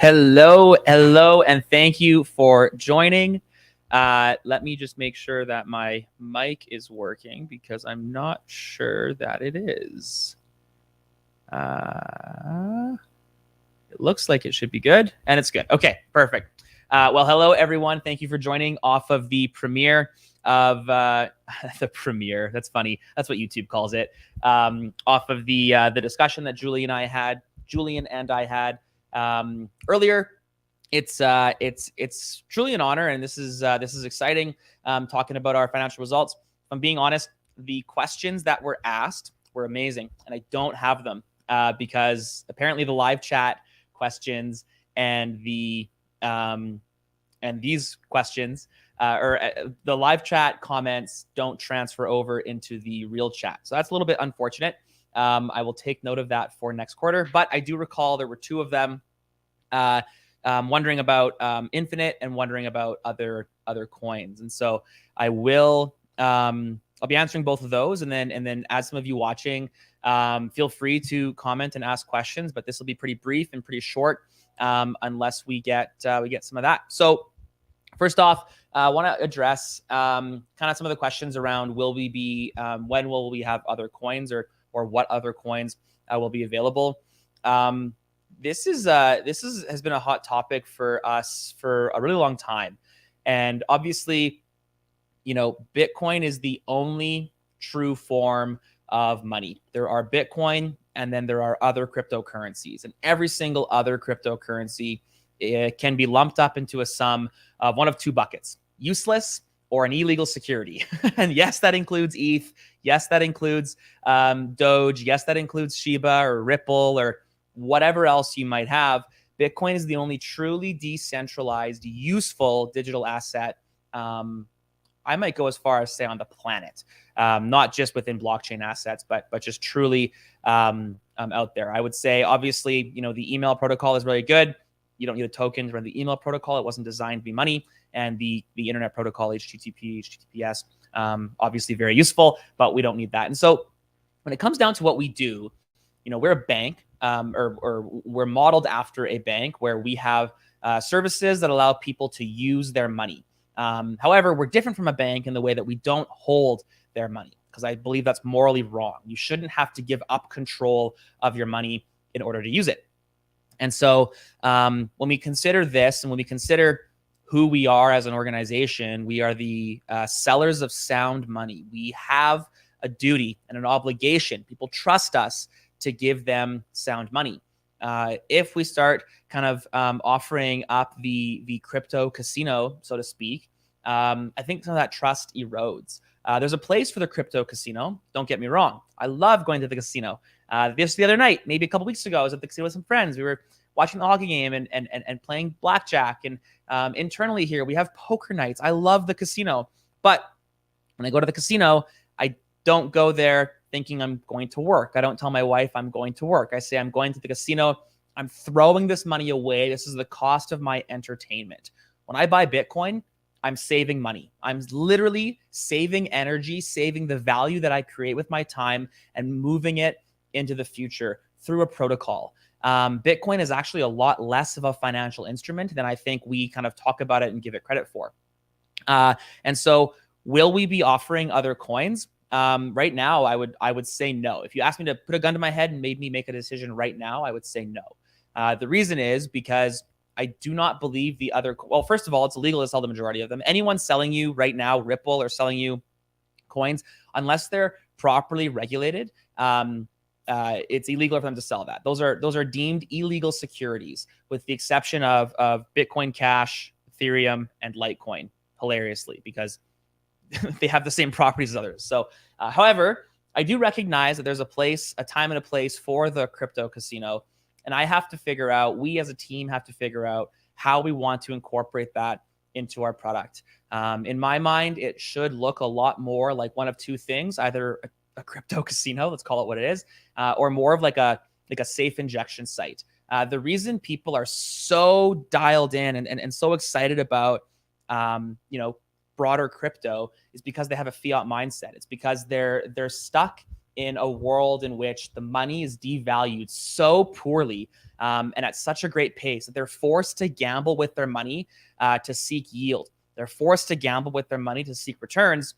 Hello, and thank you for joining. Let me just make sure that my mic is working because I'm not sure that it is. It looks like it should be good, and it's good. Okay, perfect. Well, hello, everyone. Thank you for joining off of the premiere of the premiere. That's funny. That's what YouTube calls it. Off of the discussion that Julian and I had earlier. It's truly an honor, and this is exciting. Talking about our financial results. If I'm being honest, the questions that were asked were amazing, and I don't have them because apparently the live chat questions and these questions or the live chat comments don't transfer over into the real chat. So that's a little bit unfortunate. I will take note of that for next quarter, but I do recall there were two of them wondering about Infinite and wondering about other coins. And so I will I'll be answering both of those, and then as some of you watching, feel free to comment and ask questions, but this will be pretty brief and pretty short unless we get some of that. So first off, I want to address kind of some of the questions around when will we have other coins or what other coins will be available. This has been a hot topic for us for a really long time, and obviously, Bitcoin is the only true form of money. There are Bitcoin, and then there are other cryptocurrencies, and every single other cryptocurrency can be lumped up into a sum of one of two buckets: useless or an illegal security. And yes, that includes ETH. Yes, that includes Doge. Yes, that includes Shiba or Ripple or whatever else you might have. Bitcoin is the only truly decentralized, useful digital asset. I might go as far as say on the planet, not just within blockchain assets, but just truly out there. I would say, obviously, the email protocol is really good. You don't need a token to run the email protocol. It wasn't designed to be money. And the internet protocol, HTTP, HTTPS, obviously very useful, but we don't need that. And so when it comes down to what we do, we're a bank, or we're modeled after a bank where we have services that allow people to use their money. However, we're different from a bank in the way that we don't hold their money, because I believe that's morally wrong. You shouldn't have to give up control of your money in order to use it. And so when we consider this, and when we consider who we are as an organization, we are the sellers of sound money. We have a duty and an obligation. People trust us to give them sound money. If we start kind of offering up the crypto casino, so to speak, I think some of that trust erodes. There's a place for the crypto casino. Don't get me wrong. I love going to the casino. The other night, maybe a couple weeks ago, I was at the casino with some friends. We were watching the hockey game and playing blackjack. And internally here, we have poker nights. I love the casino. But when I go to the casino, I don't go there thinking I'm going to work. I don't tell my wife I'm going to work. I say I'm going to the casino. I'm throwing this money away. This is the cost of my entertainment. When I buy Bitcoin, I'm saving money. I'm literally saving energy, saving the value that I create with my time, and moving it into the future through a protocol. Bitcoin is actually a lot less of a financial instrument than I think we kind of talk about it and give it credit for. And so will we be offering other coins? Right now, I would say no. If you asked me to put a gun to my head and made me make a decision right now, I would say no. The reason is because I do not believe well, first of all, it's illegal to sell the majority of them. Anyone selling you right now, Ripple, or selling you coins, unless they're properly regulated, it's illegal for them to sell that. Those are deemed illegal securities, with the exception of Bitcoin Cash, Ethereum, and Litecoin, hilariously, because they have the same properties as others. So, however, I do recognize that there's a time and a place for the crypto casino. And we as a team have to figure out how we want to incorporate that into our product. In my mind, it should look a lot more like one of two things: either a crypto casino, let's call it what it is, or more of like a safe injection site. The reason people are so dialed in and so excited about, broader crypto is because they have a fiat mindset. It's because they're stuck in a world in which the money is devalued so poorly and at such a great pace that they're forced to gamble with their money to seek yield. They're forced to gamble with their money to seek returns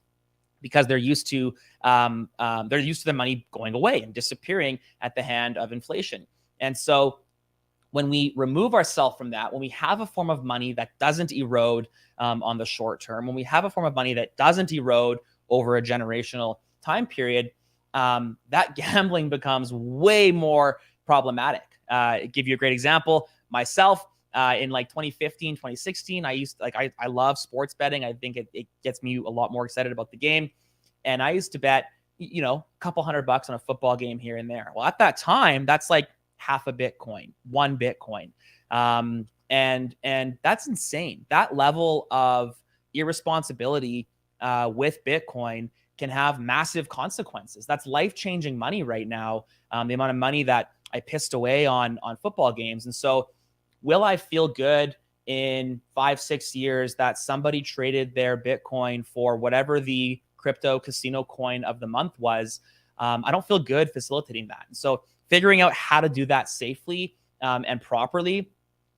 because they're used to the money going away and disappearing at the hand of inflation. And so when we remove ourselves from that, when we have a form of money that doesn't erode on the short term, when we have a form of money that doesn't erode over a generational time period, that gambling becomes way more problematic. Give you a great example. Myself, in like 2015, 2016, I love sports betting. I think it gets me a lot more excited about the game. And I used to bet, a couple $100 on a football game here and there. Well, at that time, that's like half a Bitcoin, 1 Bitcoin. And that's insane. That level of irresponsibility with Bitcoin can have massive consequences. That's life-changing money right now. The amount of money that I pissed away on football games. And so will I feel good in 5-6 years that somebody traded their Bitcoin for whatever the crypto casino coin of the month was? I don't feel good facilitating that. And so figuring out how to do that safely and properly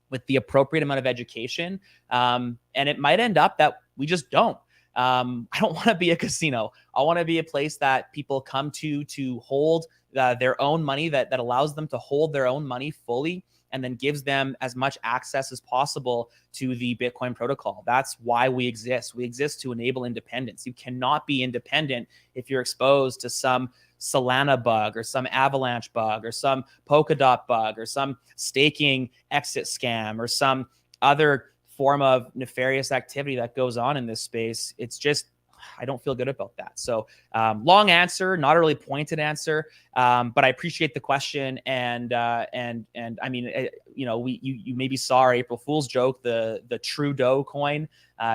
with the appropriate amount of education. And it might end up that we just don't. I don't want to be a casino. I want to be a place that people come to hold their own money, that allows them to hold their own money fully and then gives them as much access as possible to the Bitcoin protocol. That's why we exist. We exist to enable independence. You cannot be independent if you're exposed to some Solana bug or some Avalanche bug or some Polkadot bug or some staking exit scam or some other form of nefarious activity that goes on in this space. It's just, I don't feel good about that. So long answer, not a really pointed answer, but I appreciate the question. And I mean, you maybe saw our April Fool's joke, the Trudeau coin,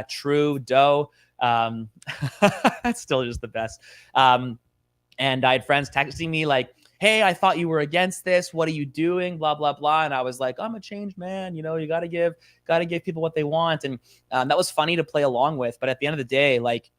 Trudeau. That's still just the best. And I had friends texting me like, hey, I thought you were against this. What are you doing? Blah, blah, blah. And I was like, I'm a changed man. You got to give people what they want. And that was funny to play along with. But at the end of the day, like,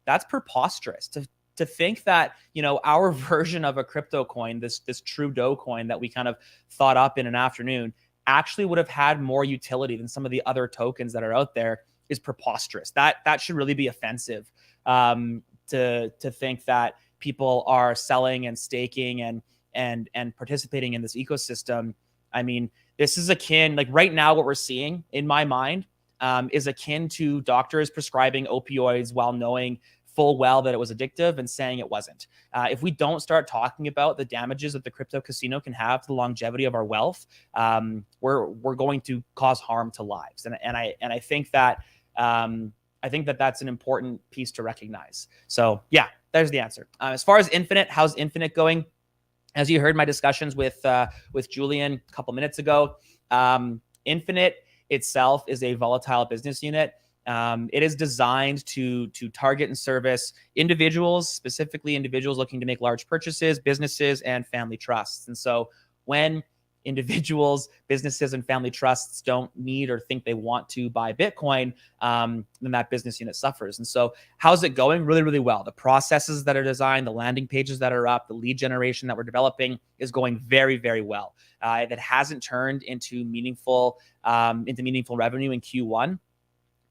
that's preposterous to think that, our version of a crypto coin, this Trudeau coin that we kind of thought up in an afternoon, actually would have had more utility than some of the other tokens that are out there is preposterous. That should really be offensive to think that people are selling and staking and participating in this ecosystem. I mean, this is akin, like right now, what we're seeing in my mind is akin to doctors prescribing opioids while knowing full well that it was addictive and saying it wasn't. If we don't start talking about the damages that the crypto casino can have to the longevity of our wealth, we're going to cause harm to lives. And I think that that's an important piece to recognize. So yeah, there's the answer. As far as Infinite, how's Infinite going? As you heard my discussions with Julian a couple minutes ago, Infinite itself is a volatile business unit. It is designed to target and service individuals, specifically individuals looking to make large purchases, businesses, and family trusts. And so when individuals, businesses, and family trusts don't need or think they want to buy Bitcoin, then that business unit suffers. And so how's it going? Really, really well. The processes that are designed, the landing pages that are up, the lead generation that we're developing is going very, very well. That hasn't turned into meaningful revenue in Q1.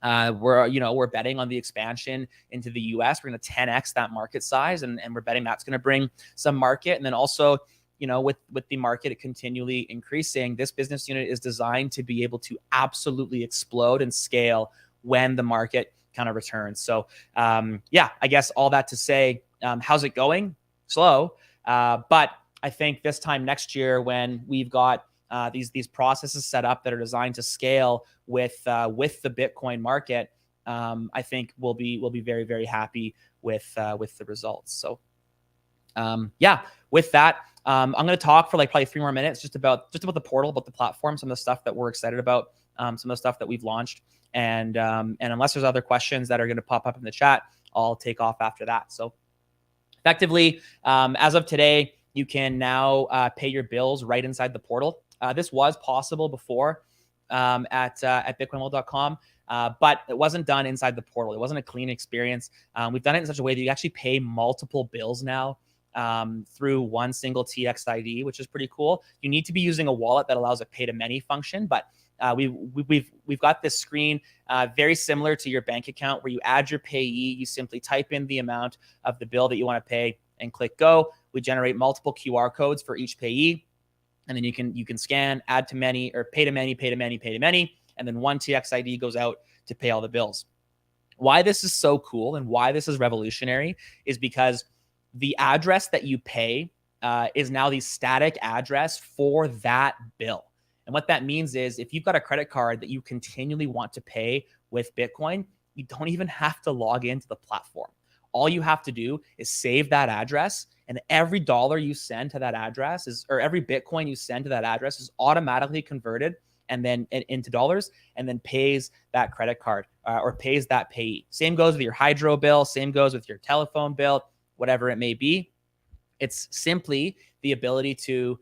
We're betting on the expansion into the US. We're going to 10x that market size, and we're betting that's going to bring some market. And then also, with the market continually increasing, this business unit is designed to be able to absolutely explode and scale when the market kind of returns. So I guess all that to say, how's it going? Slow. But I think this time next year, when we've got these processes set up that are designed to scale with the Bitcoin market, I think we'll be very, very happy with the results. So with that, I'm going to talk for like probably 3 more minutes just about the portal, about the platform, some of the stuff that we're excited about, some of the stuff that we've launched, and unless there's other questions that are going to pop up in the chat, I'll take off after that. So effectively, as of today, you can now pay your bills right inside the portal. This was possible before at bitcoinwall.com, but it wasn't done inside the portal. It wasn't a clean experience. We've done it in such a way that you actually pay multiple bills now through one single TX ID, which is pretty cool. You need to be using a wallet that allows a pay to many function, but we've got this screen very similar to your bank account where you add your payee. You simply type in the amount of the bill that you want to pay and click go. We generate multiple QR codes for each payee, and then you can scan, add to many, or pay to many, pay to many, pay to many, and then one TX ID goes out to pay all the bills. Why this is so cool and why this is revolutionary is because the address that you pay is now the static address for that bill. And what that means is if you've got a credit card that you continually want to pay with Bitcoin, you don't even have to log into the platform. All you have to do is save that address, and every dollar you send to that address or every Bitcoin you send to that address is automatically converted and then into dollars, and then pays that credit card or pays that payee. Same goes with your hydro bill, same goes with your telephone bill, whatever it may be. It's simply the ability to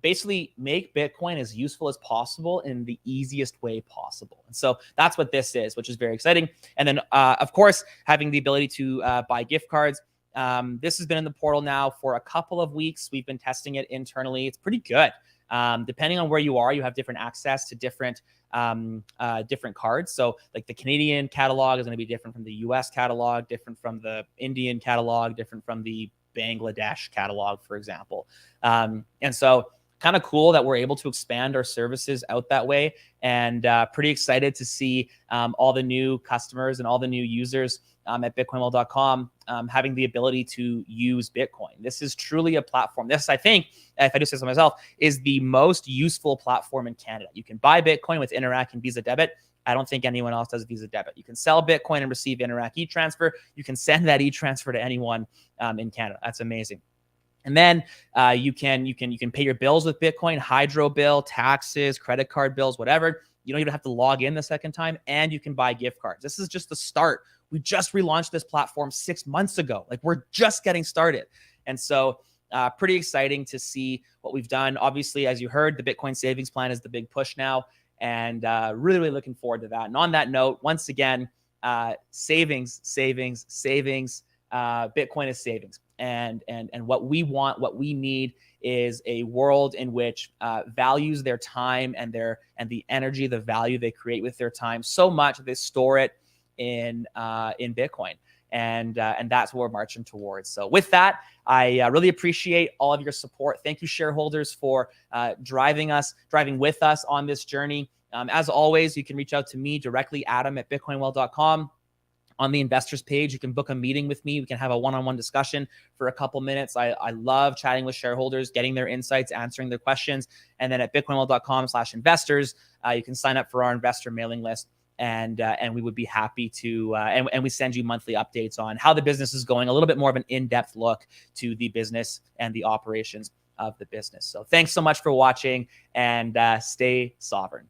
basically make Bitcoin as useful as possible in the easiest way possible. And so that's what this is, which is very exciting. And then, of course, having the ability to buy gift cards. This has been in the portal now for a couple of weeks. We've been testing it internally. It's pretty good. Depending on where you are, you have different access to different cards. So like the Canadian catalog is going to be different from the US catalog, different from the Indian catalog, different from the Bangladesh catalog, for example. And so kind of cool that we're able to expand our services out that way, and pretty excited to see all the new customers and all the new users at bitcoinwell.com having the ability to use Bitcoin. This is truly a platform. This, I think, if I do say so myself, is the most useful platform in Canada. You can buy Bitcoin with Interac and Visa Debit. I don't think anyone else does Visa Debit. You can sell Bitcoin and receive Interac e-transfer. You can send that e-transfer to anyone in Canada. That's amazing. And then you can pay your bills with Bitcoin, hydro bill, taxes, credit card bills, whatever. You don't even have to log in the second time, and you can buy gift cards. This is just the start. We just relaunched this platform 6 months ago. Like, we're just getting started. And so pretty exciting to see what we've done. Obviously, as you heard, the Bitcoin savings plan is the big push now, and really, really looking forward to that. And on that note, once again, savings. Bitcoin is savings. And what we want, what we need is a world in which values their time and the energy, the value they create with their time so much that they store it in Bitcoin. And that's what we're marching towards. So with that, I really appreciate all of your support. Thank you, shareholders, for driving with us on this journey. As always, you can reach out to me directly, adam@bitcoinwell.com. On the investors page, you can book a meeting with me. We can have a one-on-one discussion for a couple minutes. I love chatting with shareholders, getting their insights, answering their questions. And then at bitcoinwell.com/investors, you can sign up for our investor mailing list. And we would be happy to, and we send you monthly updates on how the business is going, a little bit more of an in-depth look to the business and the operations of the business. So thanks so much for watching, and stay sovereign.